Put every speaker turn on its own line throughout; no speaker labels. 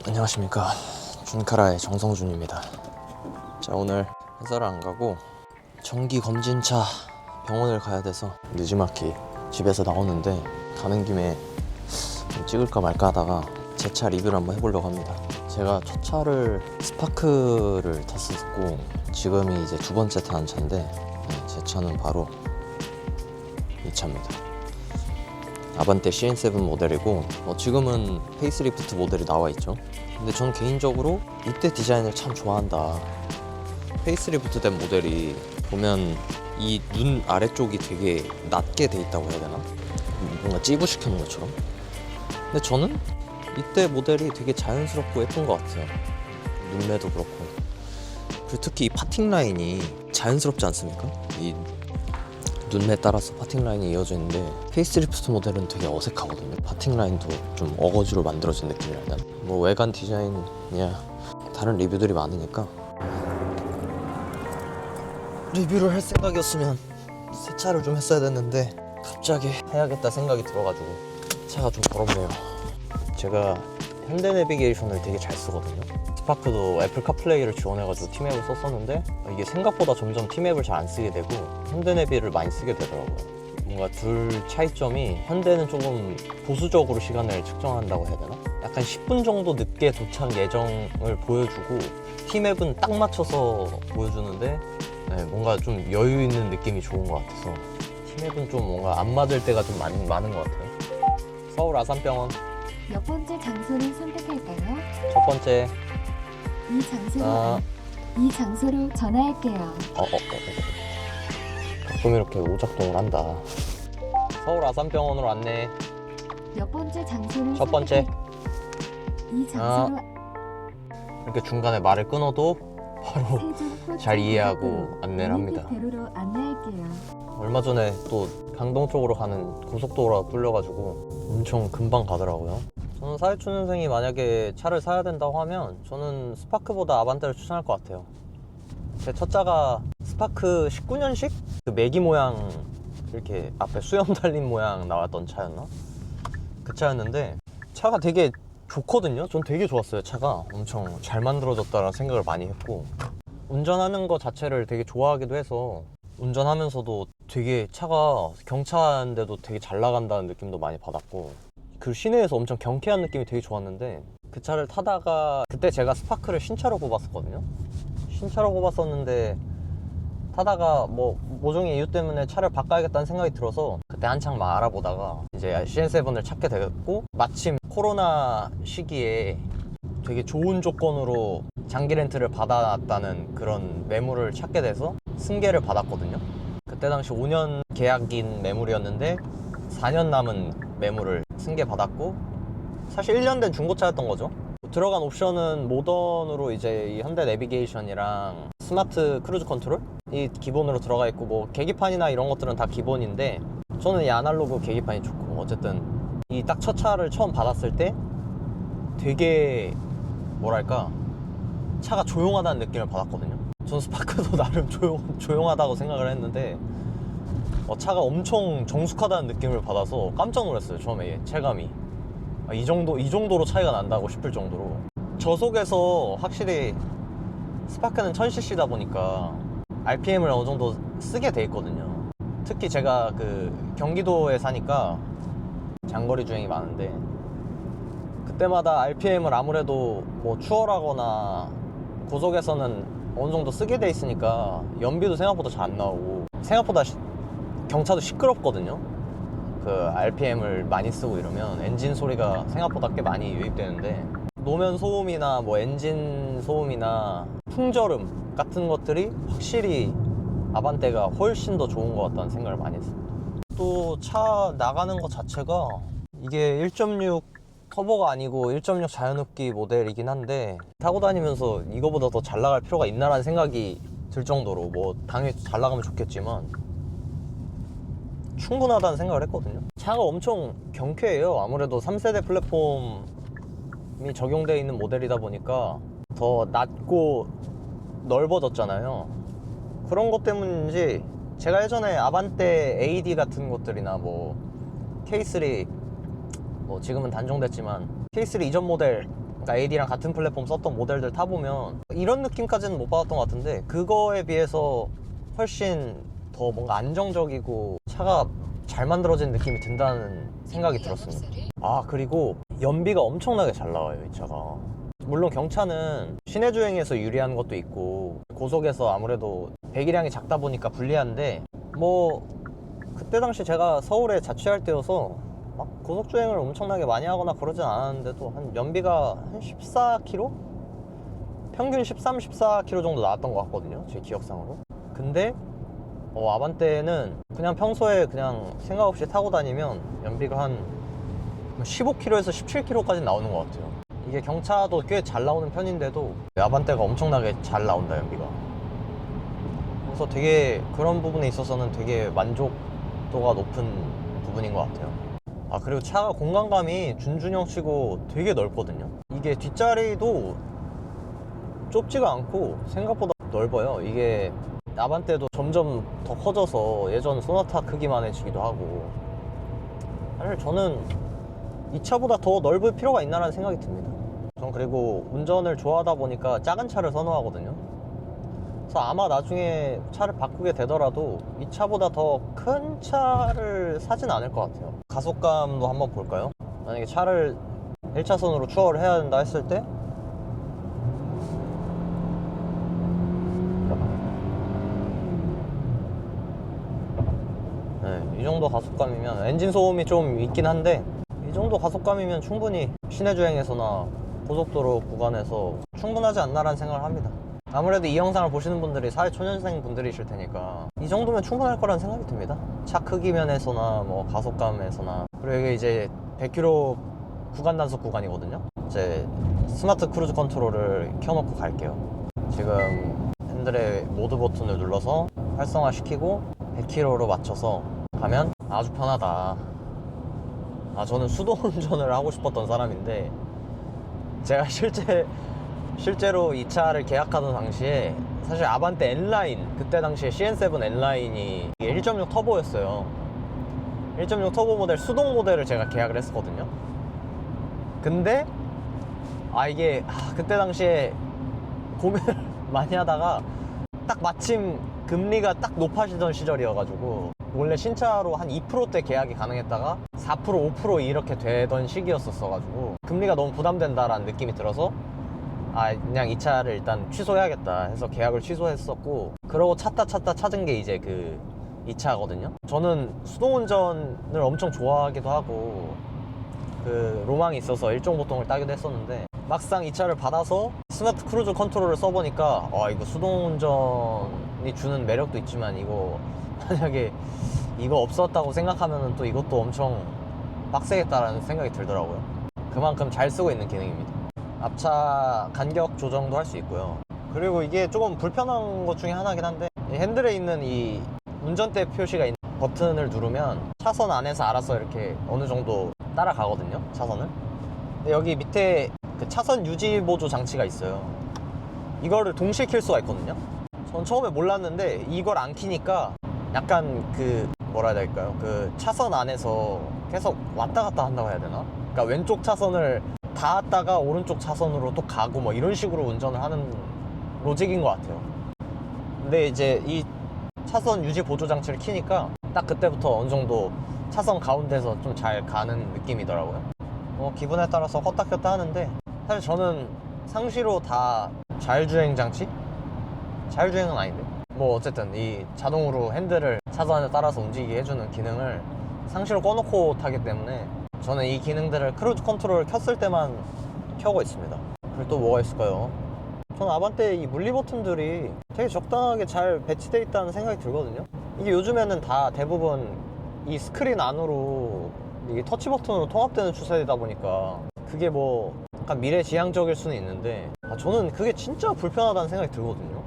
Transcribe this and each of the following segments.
안녕하십니까, 준카라의 정성준입니다. 자, 오늘 회사를 안 가고 정기 검진차 병원을 가야 돼서 늦지막히 집에서 나오는데, 가는 김에 좀 찍을까 말까 하다가 제 차 리뷰를 한번 해보려고 합니다. 제가 첫 차를 스파크를 탔었고 지금이 이제 두 번째 타는 차인데, 제 차는 바로 이 차입니다. 아반떼 CN7 모델이고, 지금은 페이스리프트 모델이 나와 있죠. 근데 저는 개인적으로 이때 디자인을 참 좋아한다. 페이스리프트 된 모델이 보면 이 눈 아래쪽이 되게 낮게 돼 있다고 해야 되나? 뭔가 찌부시켜 놓은 것처럼. 근데 저는 이때 모델이 되게 자연스럽고 예쁜 것 같아요. 눈매도 그렇고. 그리고 특히 이 파팅 라인이 자연스럽지 않습니까? 이 눈매 따라서 파팅 라인이 이어져 있는데, 페이스리프트 모델은 되게 어색하거든요. 파팅 라인도 좀 어거지로 만들어진 느낌이랄까. 뭐 외관 디자인이야 다른 리뷰들이 많으니까 리뷰를 할 생각이었으면 새 차를 좀 했어야 됐는데, 갑자기 해야겠다 생각이 들어가지고 차가 좀 더럽네요. 제가 현대 내비게이션을 되게 잘 쓰거든요. 스파크도 애플 카플레이를 지원해가지고 티맵을 썼었는데, 이게 생각보다 점점 티맵을 잘 안 쓰게 되고 현대 내비를 많이 쓰게 되더라고요. 뭔가 둘 차이점이, 현대는 조금 보수적으로 시간을 측정한다고 해야 되나? 약간 10분 정도 늦게 도착 예정을 보여주고, 티맵은 딱 맞춰서 보여주는데 뭔가 좀 여유 있는 느낌이 좋은 것 같아서, 티맵은 좀 뭔가 안 맞을 때가 좀 많은 것 같아요. 서울 아산병원
몇 번째 장소를 선택할까요?
첫 번째.
이 장소로 전화할게요.
가끔 이렇게 오작동을 한다. 서울 아산병원으로 안내.
몇 번째 장소를
첫 번째.
이 장소로
이렇게 중간에 말을 끊어도 바로 잘 이해하고 안내를 합니다.
대로로 안내할게요.
얼마 전에 또 강동 쪽으로 가는 고속도로가 뚫려가지고 엄청 금방 가더라고요. 저는 사회초년생이 만약에 차를 사야 된다고 하면 저는 스파크보다 아반떼를 추천할 것 같아요. 제 첫 차가 스파크 19년식? 그 매기 모양, 이렇게 앞에 수염 달린 모양 나왔던 차였나? 그 차였는데 차가 되게 좋거든요. 전 되게 좋았어요. 차가 엄청 잘 만들어졌다는 생각을 많이 했고, 운전하는 거 자체를 되게 좋아하기도 해서 운전하면서도 되게 차가 경차인데도 되게 잘 나간다는 느낌도 많이 받았고, 그 시내에서 엄청 경쾌한 느낌이 되게 좋았는데, 그 차를 타다가 그때 제가 스파크를 신차로 뽑았었거든요. 신차로 뽑았었는데 타다가 뭐 모종의 이유 때문에 차를 바꿔야겠다는 생각이 들어서 그때 한창 막 알아보다가 이제 CN7을 찾게 됐고, 마침 코로나 시기에 되게 좋은 조건으로 장기 렌트를 받아놨다는 그런 매물을 찾게 돼서 승계를 받았거든요. 그때 당시 5년 계약인 매물이었는데 4년 남은 매물을 승계 받았고, 사실 1년 된 중고차였던 거죠. 들어간 옵션은 모던으로 이제 이 현대 내비게이션이랑 스마트 크루즈 컨트롤이 기본으로 들어가 있고, 뭐 계기판이나 이런 것들은 다 기본인데 저는 이 아날로그 계기판이 좋고, 어쨌든 이 딱 첫 차를 처음 받았을 때 되게 뭐랄까, 차가 조용하다는 느낌을 받았거든요. 전 스파크도 나름 조용하다고 생각을 했는데 차가 엄청 정숙하다는 느낌을 받아서 깜짝 놀랐어요. 처음에 체감이 이 정도로 차이가 난다고 싶을 정도로. 저속에서 확실히 스파크는 1000cc다 보니까 RPM을 어느 정도 쓰게 돼 있거든요. 특히 제가 그 경기도에 사니까 장거리 주행이 많은데, 그때마다 RPM을 아무래도 뭐 추월하거나 고속에서는 어느 정도 쓰게 돼 있으니까 연비도 생각보다 잘 안 나오고, 생각보다 경차도 시끄럽거든요. 그 RPM을 많이 쓰고 이러면 엔진 소리가 생각보다 꽤 많이 유입되는데, 노면 소음이나 뭐 엔진 소음이나 풍절음 같은 것들이 확실히 아반떼가 훨씬 더 좋은 것 같다는 생각을 많이 했습니다. 또 차 나가는 것 자체가, 이게 1.6 터보가 아니고 1.6 자연흡기 모델이긴 한데, 타고 다니면서 이거보다 더 잘 나갈 필요가 있나라는 생각이 들 정도로, 뭐 당연히 잘 나가면 좋겠지만 충분하다는 생각을 했거든요. 차가 엄청 경쾌해요. 아무래도 3세대 플랫폼이 적용되어 있는 모델이다 보니까 더 낮고 넓어졌잖아요. 그런 것 때문인지 제가 예전에 아반떼 AD 같은 것들이나 뭐 K3, 뭐 지금은 단종됐지만 K3 이전 모델 그러니까 AD랑 같은 플랫폼 썼던 모델들 타보면 이런 느낌까지는 못 받았던 것 같은데, 그거에 비해서 훨씬 더 뭔가 안정적이고 차가 잘 만들어진 느낌이 든다는 생각이 들었습니다. 아, 그리고 연비가 엄청나게 잘 나와요, 이 차가. 물론 경차는 시내 주행에서 유리한 것도 있고 고속에서 아무래도 배기량이 작다 보니까 불리한데, 뭐 그때 당시 제가 서울에 자취할 때여서 막 고속 주행을 엄청나게 많이 하거나 그러진 않았는데도 한 연비가 한 14km? 평균 13, 14km 정도 나왔던 것 같거든요, 제 기억상으로. 근데 아반떼는 그냥 평소에 그냥 생각 없이 타고 다니면 연비가 한 15km에서 17km까지 나오는 것 같아요. 이게 경차도 꽤 잘 나오는 편인데도 아반떼가 엄청나게 잘 나온다, 연비가. 그래서 되게 그런 부분에 있어서는 되게 만족도가 높은 부분인 것 같아요. 아, 그리고 차가 공간감이 준준형 치고 되게 넓거든요. 이게 뒷자리도 좁지가 않고 생각보다 넓어요. 이게 아반떼도 점점 더 커져서 예전 소나타 크기만 해지기도 하고, 사실 저는 이 차보다 더 넓을 필요가 있나라는 생각이 듭니다. 전 그리고 운전을 좋아하다 보니까 작은 차를 선호하거든요. 그래서 아마 나중에 차를 바꾸게 되더라도 이 차보다 더 큰 차를 사진 않을 것 같아요. 가속감도 한번 볼까요? 만약에 차를 1차선으로 추월을 해야 된다 했을 때 이 정도 가속감이면, 엔진 소음이 좀 있긴 한데 이 정도 가속감이면 충분히 시내 주행에서나 고속도로 구간에서 충분하지 않나라는 생각을 합니다. 아무래도 이 영상을 보시는 분들이 사회초년생 분들이실 테니까 이 정도면 충분할 거라는 생각이 듭니다. 차 크기 면에서나 뭐 가속감에서나. 그리고 이게 이제 100km 구간 단속 구간이거든요. 이제 스마트 크루즈 컨트롤을 켜놓고 갈게요. 지금 핸들의 모드 버튼을 눌러서 활성화 시키고 100km로 맞춰서 가면 아주 편하다. 저는 수동 운전을 하고 싶었던 사람인데, 제가 실제로 이 차를 계약하던 당시에 사실 아반떼 N라인, 그때 당시에 CN7 N라인이 1.6 터보였어요. 1.6 터보 모델 수동 모델을 제가 계약을 했었거든요. 근데 이게 그때 당시에 고민을 많이 하다가 딱 마침 금리가 딱 높아지던 시절이어가지고, 원래 신차로 한 2%대 계약이 가능했다가 4%, 5% 이렇게 되던 시기였었어가지고 금리가 너무 부담된다라는 느낌이 들어서 그냥 이 차를 일단 취소해야겠다 해서 계약을 취소했었고, 그러고 찾다 찾은 게 이제 이 차거든요. 저는 수동운전을 엄청 좋아하기도 하고 그 로망이 있어서 일종보통을 따기도 했었는데, 막상 이 차를 받아서 스마트 크루즈 컨트롤을 써보니까 이거 수동운전이 주는 매력도 있지만, 이거 만약에 이거 없었다고 생각하면 또 이것도 엄청 빡세겠다라는 생각이 들더라고요. 그만큼 잘 쓰고 있는 기능입니다. 앞차 간격 조정도 할 수 있고요. 그리고 이게 조금 불편한 것 중에 하나긴 한데, 이 핸들에 있는 이 운전대 표시가 있는 버튼을 누르면 차선 안에서 알아서 이렇게 어느 정도 따라가거든요, 차선을. 근데 여기 밑에 그 차선 유지 보조 장치가 있어요. 이거를 동시에 킬 수가 있거든요. 전 처음에 몰랐는데 이걸 안 키니까 약간 뭐라 해야 될까요? 그 차선 안에서 계속 왔다 갔다 한다고 해야 되나? 그러니까 왼쪽 차선을 닿았다가 오른쪽 차선으로 또 가고 뭐 이런 식으로 운전을 하는 로직인 것 같아요. 근데 이제 이 차선 유지 보조 장치를 키니까 딱 그때부터 어느 정도 차선 가운데서 좀 잘 가는 느낌이더라고요. 기분에 따라서 껐다 켰다 하는데, 사실 저는 상시로 다 자율주행 장치? 자율주행은 아닌데, 뭐 어쨌든 이 자동으로 핸들을 차선에 따라서 움직이게 해주는 기능을 상시로 꺼놓고 타기 때문에 저는 이 기능들을 크루즈 컨트롤을 켰을 때만 켜고 있습니다. 그리고 또 뭐가 있을까요? 저는 아반떼 이 물리 버튼들이 되게 적당하게 잘 배치되어 있다는 생각이 들거든요. 이게 요즘에는 다 대부분 이 스크린 안으로 이게 터치 버튼으로 통합되는 추세이다 보니까 그게 뭐 약간 미래지향적일 수는 있는데, 저는 그게 진짜 불편하다는 생각이 들거든요.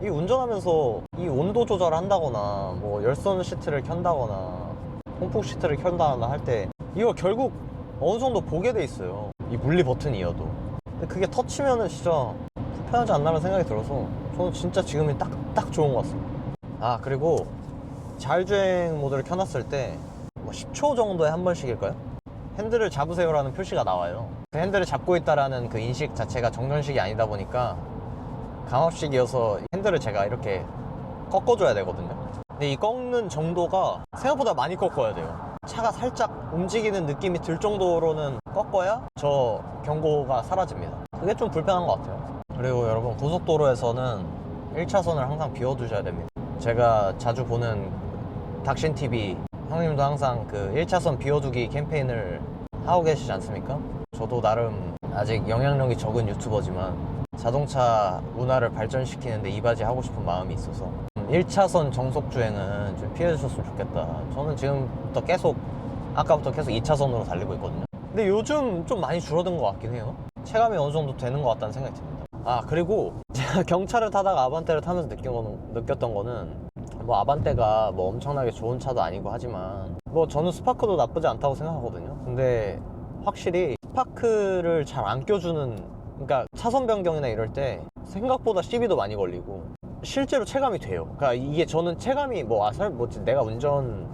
이 운전하면서 이 온도 조절을 한다거나 뭐 열선 시트를 켠다거나 통풍 시트를 켠다거나 할 때 이거 결국 어느 정도 보게 돼 있어요, 이 물리 버튼이어도. 근데 그게 터치면은 진짜 불편하지 않나라는 생각이 들어서 저는 진짜 지금이 딱 좋은 것 같습니다. 그리고 자율주행 모드를 켜놨을 때 뭐 10초 정도에 한 번씩일까요? 핸들을 잡으세요라는 표시가 나와요. 그 핸들을 잡고 있다라는 그 인식 자체가 정전식이 아니다 보니까 감압식이어서 핸들을 제가 이렇게 꺾어줘야 되거든요. 근데 이 꺾는 정도가 생각보다 많이 꺾어야 돼요. 차가 살짝 움직이는 느낌이 들 정도로는 꺾어야 저 경고가 사라집니다. 그게 좀 불편한 것 같아요. 그리고 여러분, 고속도로에서는 1차선을 항상 비워두셔야 됩니다. 제가 자주 보는 닥신TV 형님도 항상 그 1차선 비워두기 캠페인을 하고 계시지 않습니까? 저도 나름 아직 영향력이 적은 유튜버지만 자동차 문화를 발전시키는데 이바지 하고 싶은 마음이 있어서 1차선 정속주행은 좀 피해 주셨으면 좋겠다. 저는 지금부터 아까부터 계속 2차선으로 달리고 있거든요. 근데 요즘 좀 많이 줄어든 것 같긴 해요. 체감이 어느 정도 되는 것 같다는 생각이 듭니다. 아, 그리고 제가 경차를 타다가 아반떼를 타면서 느꼈던 거는, 뭐 아반떼가 뭐 엄청나게 좋은 차도 아니고 하지만 뭐 저는 스파크도 나쁘지 않다고 생각하거든요. 근데 확실히 스파크를 잘 안 껴주는, 그러니까 차선 변경이나 이럴 때 생각보다 시비도 많이 걸리고 실제로 체감이 돼요. 그러니까 이게 저는 체감이 내가 운전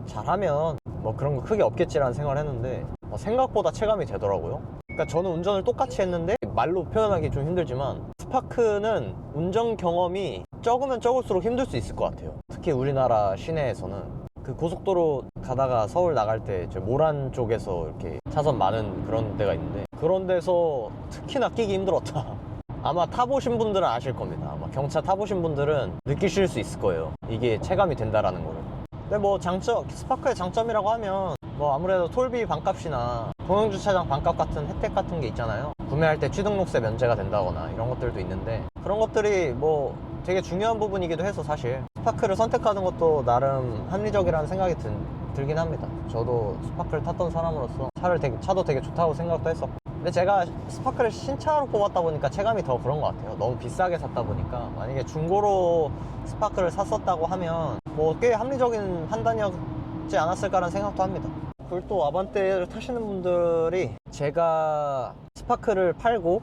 잘하면 뭐 그런 거 크게 없겠지라는 생각을 했는데 생각보다 체감이 되더라고요. 그러니까 저는 운전을 똑같이 했는데 말로 표현하기 좀 힘들지만 스파크는 운전 경험이 적으면 적을수록 힘들 수 있을 것 같아요. 특히 우리나라 시내에서는 그 고속도로 가다가 서울 나갈 때 모란 쪽에서 이렇게 차선 많은 그런 데가 있는데 그런 데서 특히나 끼기 힘들었다. 아마 타보신 분들은 아실 겁니다. 아마 경차 타보신 분들은 느끼실 수 있을 거예요. 이게 체감이 된다라는 거를. 근데 뭐 스파크의 장점이라고 하면 뭐 아무래도 톨비 반값이나 공영주차장 반값 같은 혜택 같은 게 있잖아요. 구매할 때 취등록세 면제가 된다거나 이런 것들도 있는데 그런 것들이 뭐 되게 중요한 부분이기도 해서 사실 스파크를 선택하는 것도 나름 합리적이라는 생각이 들긴 합니다. 저도 스파크를 탔던 사람으로서 차도 되게 좋다고 생각도 했었고, 근데 제가 스파크를 신차로 뽑았다 보니까 체감이 더 그런 것 같아요. 너무 비싸게 샀다 보니까. 만약에 중고로 스파크를 샀었다고 하면 뭐 꽤 합리적인 판단이었지 않았을까라는 생각도 합니다. 그리고 또 아반떼를 타시는 분들이, 제가 스파크를 팔고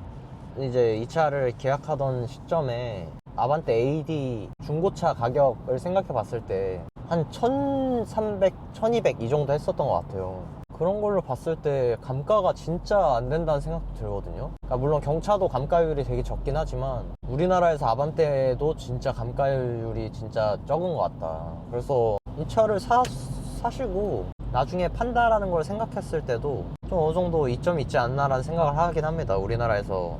이제 이 차를 계약하던 시점에 아반떼 AD 중고차 가격을 생각해 봤을 때 한 1300, 1200 이 정도 했었던 것 같아요. 그런 걸로 봤을 때 감가가 진짜 안 된다는 생각도 들거든요. 그러니까 물론 경차도 감가율이 되게 적긴 하지만 우리나라에서 아반떼도 진짜 감가율이 진짜 적은 것 같다. 그래서 이 차를 사시고 나중에 판다라는 걸 생각했을 때도 좀 어느 정도 이점이 있지 않나라는 생각을 하긴 합니다. 우리나라에서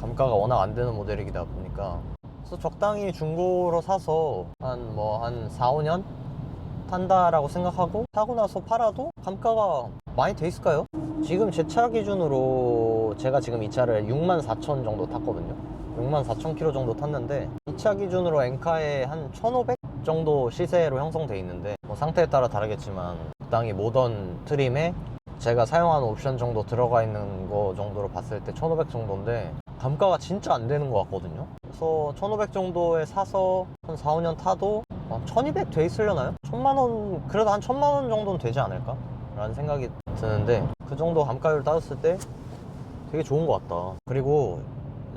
감가가 워낙 안 되는 모델이다 보니까. 그래서 적당히 중고로 사서 한 4, 5년 탄다라고 생각하고 타고 나서 팔아도 감가가 많이 돼 있을까요? 지금 제 차 기준으로 제가 지금 이 차를 64,000 정도 탔거든요. 64,000km 정도 탔는데 이 차 기준으로 엔카에 한 1,500 정도 시세로 형성돼 있는데 뭐 상태에 따라 다르겠지만 적당히 모던 트림에 제가 사용하는 옵션 정도 들어가 있는 거 정도로 봤을 때 1,500 정도인데 감가가 진짜 안 되는 것 같거든요. 그래서 1,500 정도에 사서 한 4, 5년 타도 1,200 돼 있으려나요? 1,000만원, 그래도 한 1,000만원 정도는 되지 않을까? 라는 생각이 드는데 그 정도 감가율 따졌을 때 되게 좋은 것 같다. 그리고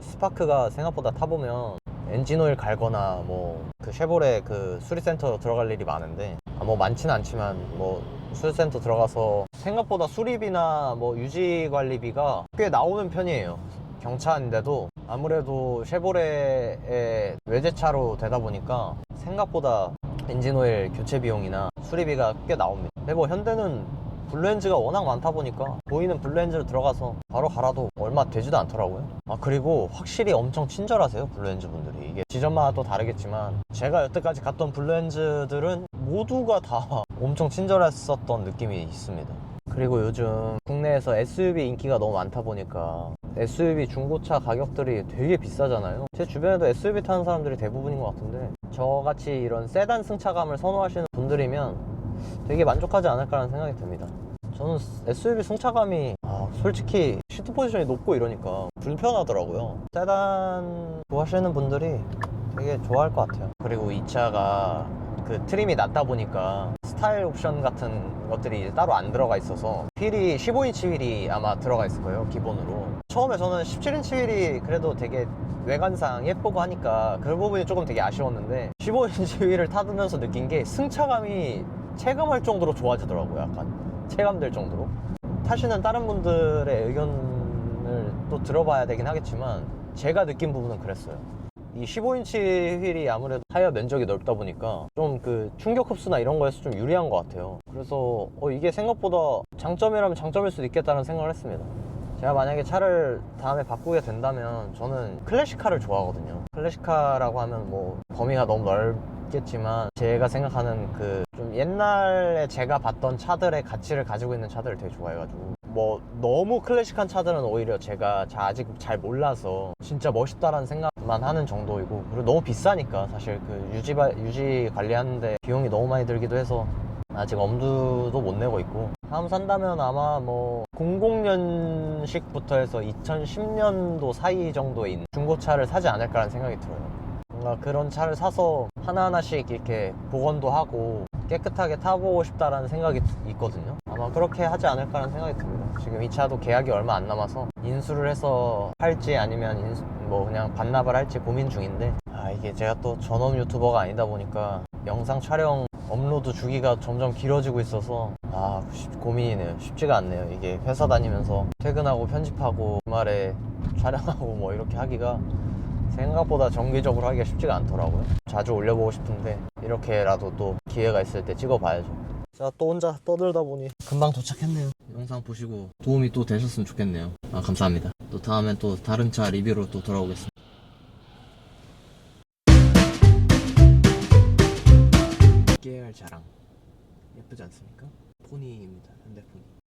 스파크가 생각보다 타보면 엔진오일 갈거나 뭐 그 쉐보레 그 수리센터 들어갈 일이 많은데 뭐 많지는 않지만 뭐 수리센터 들어가서 생각보다 수리비나 뭐 유지관리비가 꽤 나오는 편이에요. 경차인데도 아무래도 쉐보레의 외제차로 되다 보니까 생각보다 엔진오일 교체 비용이나 수리비가 꽤 나옵니다. 근데 뭐 현대는 블루엔즈가 워낙 많다 보니까 보이는 블루엔즈로 들어가서 바로 갈아도 얼마 되지도 않더라고요. 그리고 확실히 엄청 친절하세요, 블루엔즈 분들이. 이게 지점마다 또 다르겠지만 제가 여태까지 갔던 블루엔즈들은 모두가 다 엄청 친절했었던 느낌이 있습니다. 그리고 요즘 국내에서 SUV 인기가 너무 많다 보니까 SUV 중고차 가격들이 되게 비싸잖아요. 제 주변에도 SUV 타는 사람들이 대부분인 것 같은데 저같이 이런 세단 승차감을 선호하시는 분들이면 되게 만족하지 않을까라는 생각이 듭니다. 저는 SUV 승차감이 솔직히 시트 포지션이 높고 이러니까 불편하더라고요. 세단 좋아하시는 분들이 되게 좋아할 것 같아요. 그리고 이 차가 그 트림이 낮다 보니까 스타일 옵션 같은 것들이 따로 안 들어가 있어서 휠이 15인치 휠이 아마 들어가 있을 거예요, 기본으로. 처음에 저는 17인치 휠이 그래도 되게 외관상 예쁘고 하니까 그 부분이 조금 되게 아쉬웠는데 15인치 휠을 타면서 느낀 게 승차감이 체감할 정도로 좋아지더라고요. 약간 체감될 정도로. 타시는 다른 분들의 의견을 또 들어봐야 되긴 하겠지만 제가 느낀 부분은 그랬어요. 이 15인치 휠이 아무래도 타이어 면적이 넓다 보니까 좀 그 충격 흡수나 이런 거에서 좀 유리한 것 같아요. 그래서 이게 생각보다 장점이라면 장점일 수도 있겠다는 생각을 했습니다. 제가 만약에 차를 다음에 바꾸게 된다면 저는 클래식카를 좋아하거든요. 클래식카라고 하면 뭐 범위가 너무 넓겠지만 제가 생각하는 그 좀 옛날에 제가 봤던 차들의 가치를 가지고 있는 차들을 되게 좋아해가지고 뭐 너무 클래식한 차들은 오히려 제가 아직 잘 몰라서 진짜 멋있다라는 생각만 하는 정도이고, 그리고 너무 비싸니까 사실 그 유지 관리하는데 비용이 너무 많이 들기도 해서 아직 엄두도 못 내고 있고, 다음 산다면 아마 뭐 00년식부터 해서 2010년도 사이 정도에 있는 중고차를 사지 않을까라는 생각이 들어요. 뭔가 그런 차를 사서 하나하나씩 이렇게 복원도 하고 깨끗하게 타보고 싶다라는 생각이 있거든요. 아마 그렇게 하지 않을까라는 생각이 듭니다. 지금 이 차도 계약이 얼마 안 남아서 인수를 해서 할지 아니면 뭐 그냥 반납을 할지 고민 중인데, 이게 제가 또 전업 유튜버가 아니다 보니까 영상 촬영 업로드 주기가 점점 길어지고 있어서 고민이네요. 쉽지가 않네요. 이게 회사 다니면서 퇴근하고 편집하고 주말에 촬영하고 뭐 이렇게 하기가 생각보다 정기적으로 하기가 쉽지가 않더라고요. 자주 올려보고 싶은데 이렇게라도 또 기회가 있을 때 찍어봐야죠. 자, 또 혼자 떠들다 보니 금방 도착했네요. 영상 보시고 도움이 또 되셨으면 좋겠네요. 감사합니다. 또 다음엔 또 다른 차 리뷰로 또 돌아오겠습니다. 깨알 자랑 예쁘지 않습니까? 포니입니다. 현대 포니.